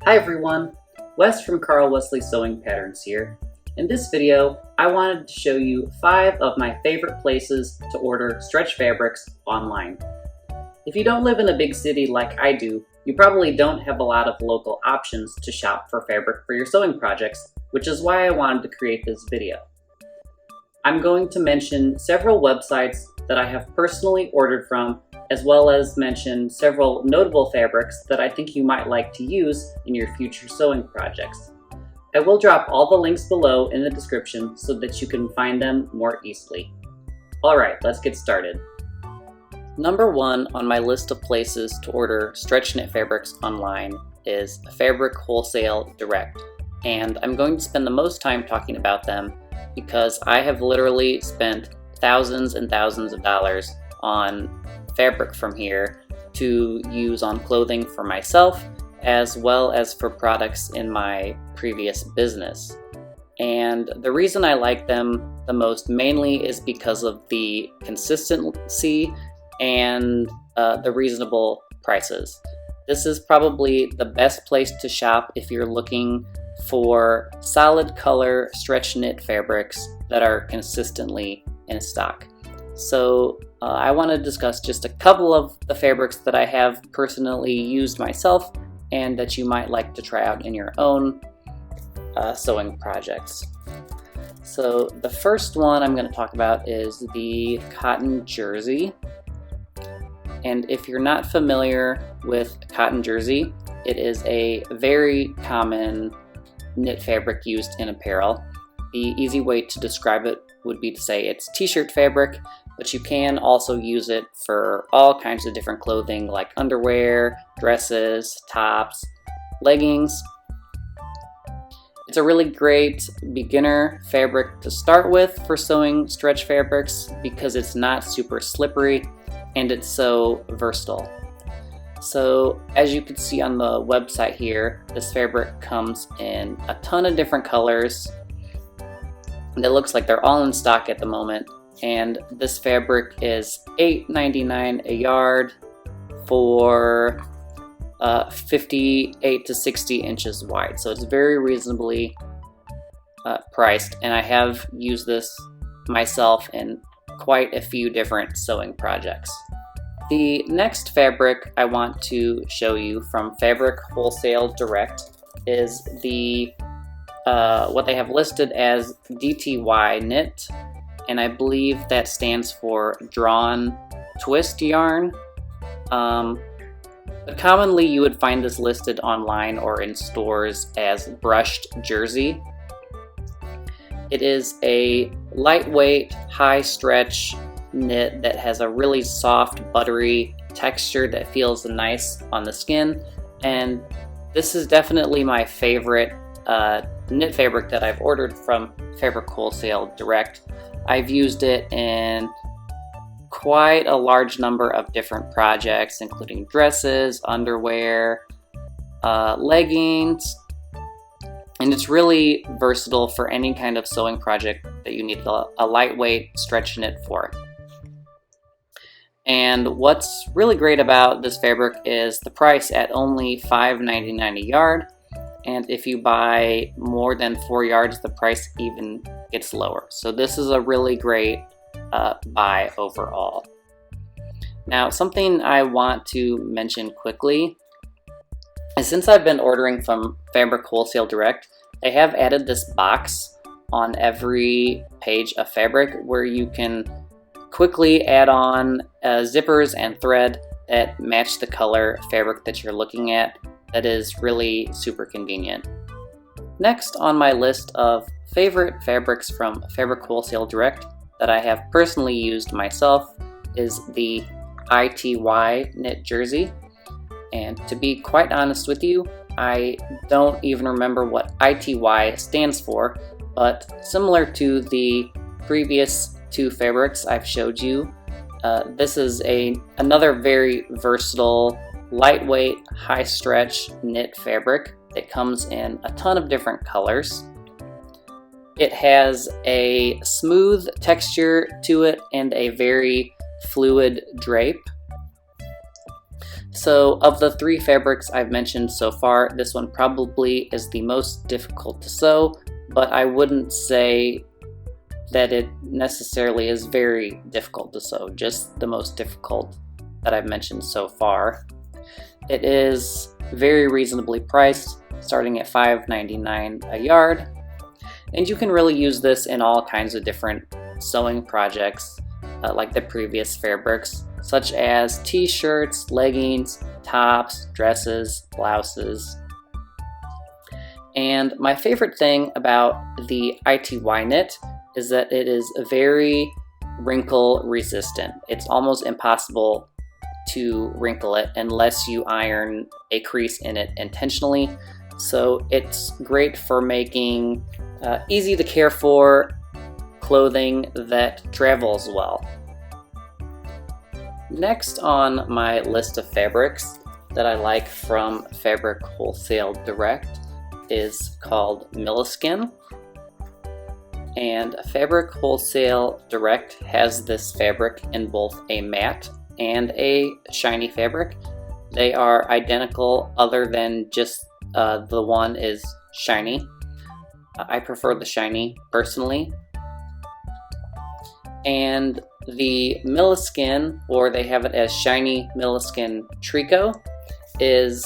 Hi everyone, Wes from Carl Wesley Sewing Patterns here. In this video, I wanted to show you 5 of my favorite places to order stretch fabrics online. If you don't live in a big city like I do, you probably don't have a lot of local options to shop for fabric for your sewing projects, which is why I wanted to create this video. I'm going to mention several websites that I have personally ordered from, as well as mention several notable fabrics that I think you might like to use in your future sewing projects. I will drop all the links below in the description so that you can find them more easily. Alright, let's get started. Number 1 on my list of places to order stretch knit fabrics online is Fabric Wholesale Direct, and I'm going to spend the most time talking about them because I have literally spent thousands and thousands of dollars on fabric from here to use on clothing for myself as well as for products in my previous business. And the reason I like them the most mainly is because of the consistency and the reasonable prices. This is probably the best place to shop if you're looking for solid color stretch knit fabrics that are consistently in stock. So I want to discuss just a couple of the fabrics that I have personally used myself and that you might like to try out in your own sewing projects. So the first one I'm going to talk about is the cotton jersey. And if you're not familiar with cotton jersey, it is a very common knit fabric used in apparel. The easy way to describe it would be to say it's t-shirt fabric, but you can also use it for all kinds of different clothing like underwear, dresses, tops, leggings. It's a really great beginner fabric to start with for sewing stretch fabrics because it's not super slippery and it's so versatile. So as you can see on the website here, this fabric comes in a ton of different colors. And it looks like they're all in stock at the moment. And this fabric is $8.99 a yard for 58 to 60 inches wide. So it's very reasonably priced. And I have used this myself in quite a few different sewing projects. The next fabric I want to show you from Fabric Wholesale Direct is the what they have listed as DTY Knit, and I believe that stands for Drawn Twist Yarn. But commonly you would find this listed online or in stores as Brushed Jersey. It is a lightweight, high stretch knit that has a really soft, buttery texture that feels nice on the skin, and this is definitely my favorite knit fabric that I've ordered from Fabric Wholesale Direct. I've used it in quite a large number of different projects, including dresses, underwear, leggings, and it's really versatile for any kind of sewing project that you need a lightweight stretch knit for. And what's really great about this fabric is the price at only $5.99 a yard. And if you buy more than 4 yards, the price even gets lower. So this is a really great buy overall. Now, something I want to mention quickly is since I've been ordering from Fabric Wholesale Direct, they have added this box on every page of fabric where you can quickly add on zippers and thread that match the color fabric that you're looking at. That is really super convenient. Next on my list of favorite fabrics from Fabric Wholesale Direct that I have personally used myself is the ITY Knit jersey. And to be quite honest with you, I don't even remember what ITY stands for, but similar to the previous 2 fabrics I've showed you, this is another very versatile, lightweight, high stretch knit fabric that comes in a ton of different colors. It has a smooth texture to it and a very fluid drape. So of the 3 fabrics I've mentioned so far, this one probably is the most difficult to sew, but I wouldn't say that it necessarily is very difficult to sew, just the most difficult that I've mentioned so far. It is very reasonably priced, starting at $5.99 a yard, and you can really use this in all kinds of different sewing projects like the previous fabrics, such as t-shirts, leggings, tops, dresses, blouses. And my favorite thing about the ITY Knit is that it is very wrinkle resistant. It's almost impossible to wrinkle it unless you iron a crease in it intentionally. So it's great for making easy to care for clothing that travels well. Next on my list of fabrics that I like from Fabric Wholesale Direct is called Milliskin. And Fabric Wholesale Direct has this fabric in both a matte and a shiny fabric. They are identical other than just the one is shiny. I prefer the shiny personally. And the Milliskin, or they have it as Shiny Milliskin Tricot, is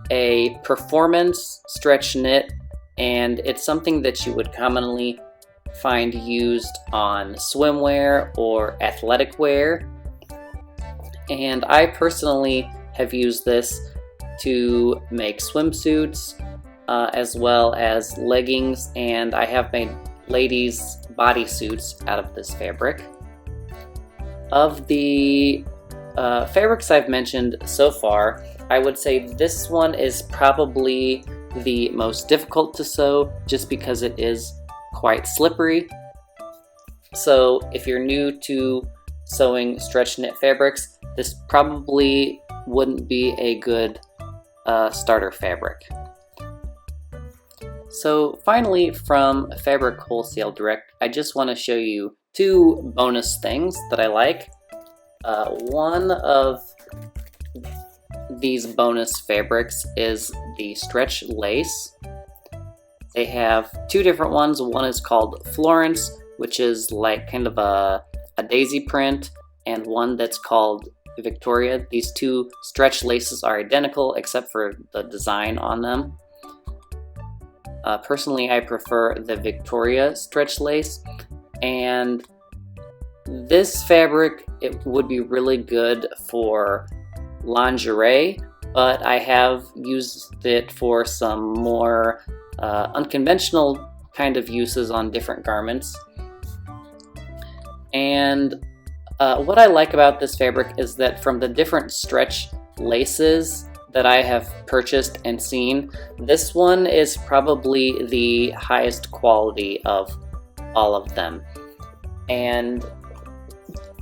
a performance stretch knit, and it's something that you would commonly find used on swimwear or athletic wear. And I personally have used this to make swimsuits as well as leggings, and I have made ladies' bodysuits out of this fabric. Of the fabrics I've mentioned so far, I would say this one is probably the most difficult to sew just because it is quite slippery. So if you're new to sewing stretch knit fabrics, this probably wouldn't be a good starter fabric. So finally, from Fabric Wholesale Direct, I just want to show you 2 bonus things that I like. One of these bonus fabrics is the stretch lace. They have 2 different ones. One is called Florence, which is like kind of a daisy print, and one that's called Victoria. These 2 stretch laces are identical except for the design on them. Personally, I prefer the Victoria stretch lace, and this fabric, it would be really good for lingerie, but I have used it for some more unconventional kind of uses on different garments. And what I like about this fabric is that from the different stretch laces that I have purchased and seen, this one is probably the highest quality of all of them. And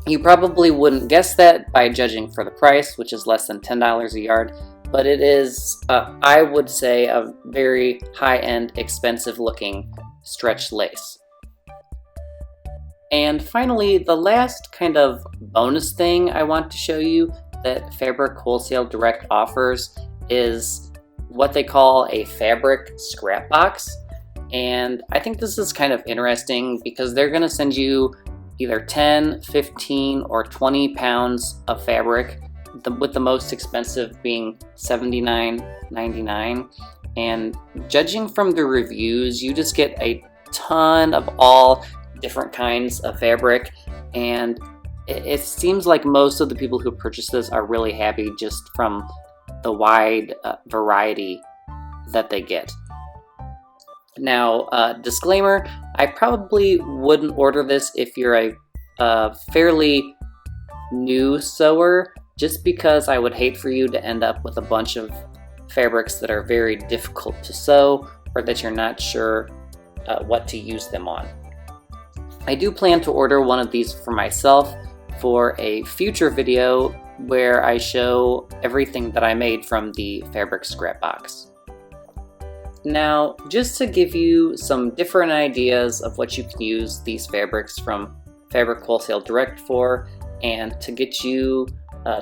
you probably wouldn't guess that by judging for the price, which is less than $10 a yard, but it is, I would say, a very high-end, expensive-looking stretch lace. And finally, the last kind of bonus thing I want to show you that Fabric Wholesale Direct offers is what they call a fabric scrap box. And I think this is kind of interesting because they're going to send you either 10, 15, or 20 pounds of fabric, with the most expensive being $79.99. And judging from the reviews, you just get a ton of all different kinds of fabric, and it seems like most of the people who purchase this are really happy just from the wide variety that they get. Now, disclaimer, I probably wouldn't order this if you're a fairly new sewer, just because I would hate for you to end up with a bunch of fabrics that are very difficult to sew or that you're not sure what to use them on. I do plan to order one of these for myself for a future video where I show everything that I made from the fabric scrap box. Now, just to give you some different ideas of what you can use these fabrics from Fabric Wholesale Direct for, and to get you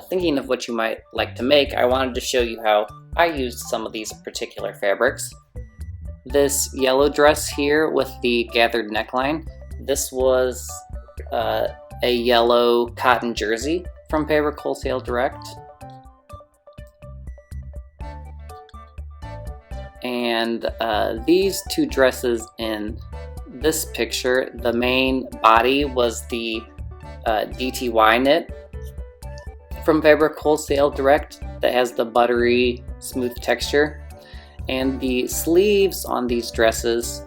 thinking of what you might like to make, I wanted to show you how I used some of these particular fabrics. This yellow dress here with the gathered neckline, this was a yellow cotton jersey from Fabric Wholesale Direct. And these two dresses in this picture, the main body was the DTY Knit from Fabric Wholesale Direct that has the buttery, smooth texture. And the sleeves on these dresses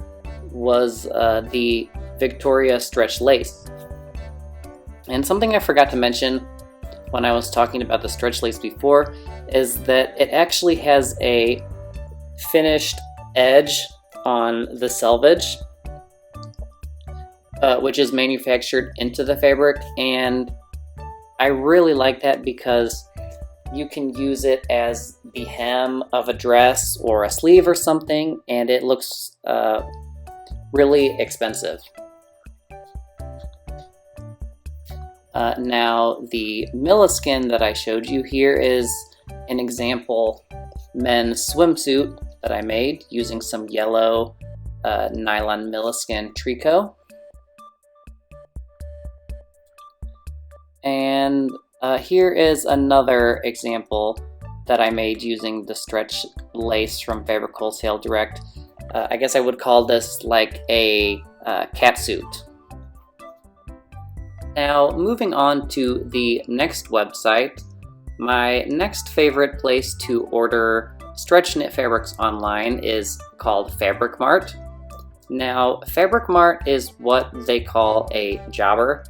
was the Victoria stretch lace. And something I forgot to mention when I was talking about the stretch lace before is that it actually has a finished edge on the selvage, which is manufactured into the fabric, and I really like that because you can use it as the hem of a dress or a sleeve or something, and it looks really expensive. Now, the Milliskin that I showed you here is an example men's swimsuit that I made using some yellow nylon Milliskin tricot. And here is another example that I made using the stretch lace from Fabric Wholesale Direct. I guess I would call this like a catsuit. Now, moving on to the next website, my next favorite place to order stretch knit fabrics online is called Fabric Mart. Now, Fabric Mart is what they call a jobber,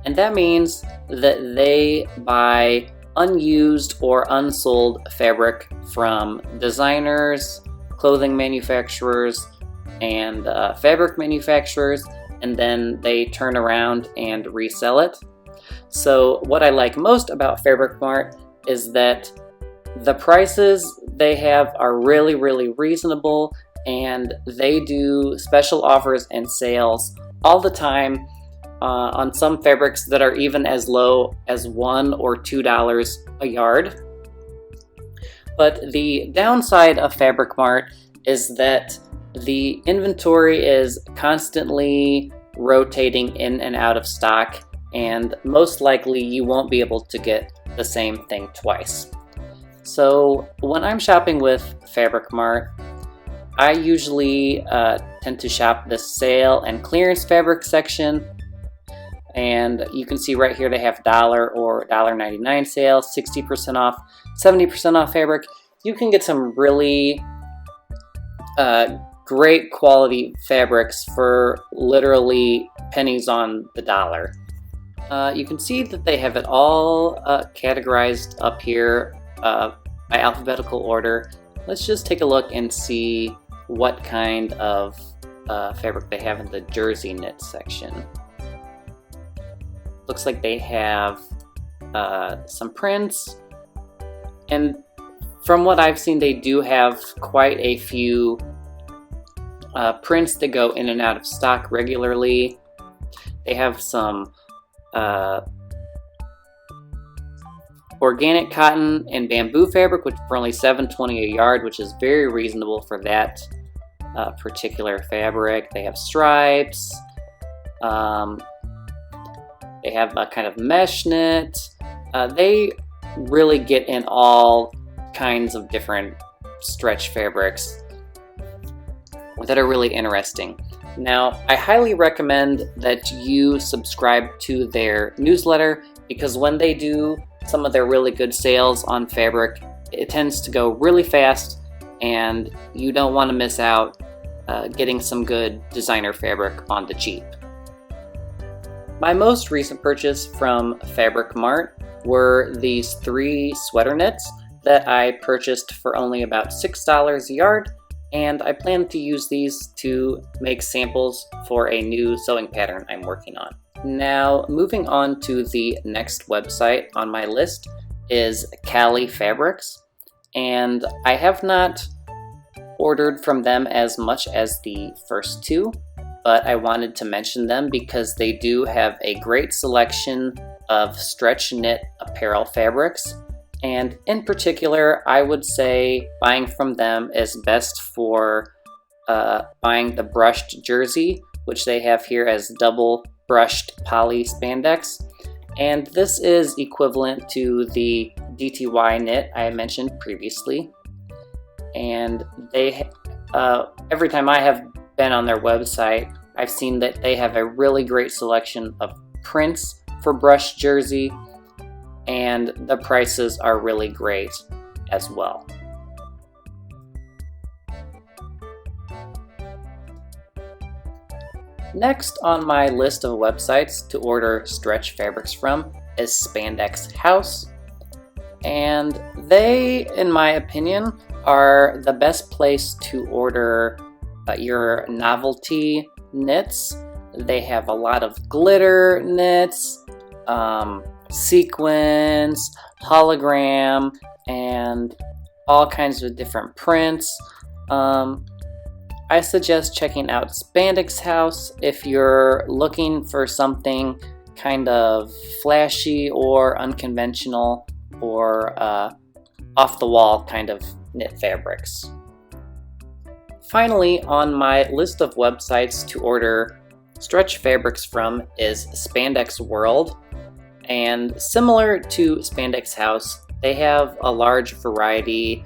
and that means that they buy unused or unsold fabric from designers, clothing manufacturers, and fabric manufacturers, and then they turn around and resell it. So what I like most about Fabric Mart is that the prices they have are really, really reasonable, and they do special offers and sales all the time on some fabrics that are even as low as $1 or $2 a yard. But the downside of Fabric Mart is that the inventory is constantly rotating in and out of stock, and most likely you won't be able to get the same thing twice. So when I'm shopping with Fabric Mart, I usually tend to shop the sale and clearance fabric section. And you can see right here they have $1 or $1.99 sale, 60% off, 70% off fabric. You can get some really great quality fabrics for literally pennies on the dollar. You can see that they have it all categorized up here by alphabetical order. Let's just take a look and see what kind of fabric they have in the jersey knit section. Looks like they have some prints, and from what I've seen, they do have quite a few prints that go in and out of stock regularly. They have some organic cotton and bamboo fabric, which for only $7.20 a yard, which is very reasonable for that particular fabric. They have stripes. They have a kind of mesh knit. They really get in all kinds of different stretch fabrics that are really interesting. Now, I highly recommend that you subscribe to their newsletter, because when they do some of their really good sales on fabric, it tends to go really fast, and you don't want to miss out getting some good designer fabric on the cheap. My most recent purchase from Fabric Mart were these 3 sweater knits that I purchased for only about $6 a yard, and I plan to use these to make samples for a new sewing pattern I'm working on. Now, moving on to the next website on my list is CaliFabrics, and I have not ordered from them as much as the first 2, but I wanted to mention them because they do have a great selection of stretch knit apparel fabrics, and in particular I would say buying from them is best for buying the brushed jersey, which they have here as double brushed poly spandex, and this is equivalent to the DTY Knit I mentioned previously. And they every time I have been on their website, I've seen that they have a really great selection of prints for brushed jersey, and the prices are really great as well. Next on my list of websites to order stretch fabrics from is Spandex House, and they, in my opinion, are the best place to order your novelty knits. They have a lot of glitter knits, sequins, hologram, and all kinds of different prints. I suggest checking out Spandex House if you're looking for something kind of flashy or unconventional or off-the-wall kind of knit fabrics. Finally, on my list of websites to order stretch fabrics from is Spandex World, and similar to Spandex House, they have a large variety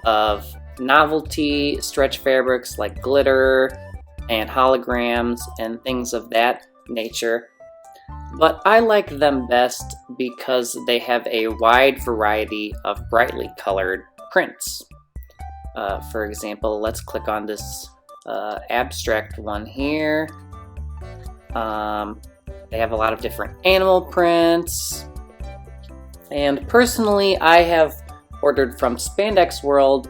of novelty stretch fabrics like glitter and holograms and things of that nature, but I like them best because they have a wide variety of brightly colored prints. For example, let's click on this abstract one here. They have a lot of different animal prints, and personally I have ordered from Spandex World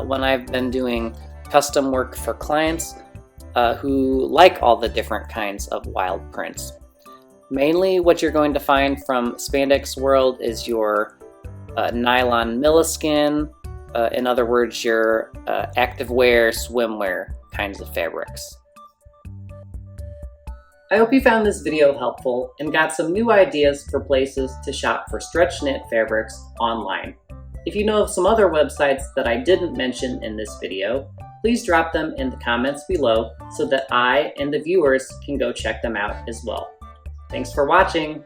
when I've been doing custom work for clients who like all the different kinds of wild prints. Mainly what you're going to find from Spandex World is your nylon Milliskin, in other words your activewear, swimwear kinds of fabrics. I hope you found this video helpful and got some new ideas for places to shop for stretch knit fabrics online. If you know of some other websites that I didn't mention in this video, please drop them in the comments below so that I and the viewers can go check them out as well. Thanks for watching!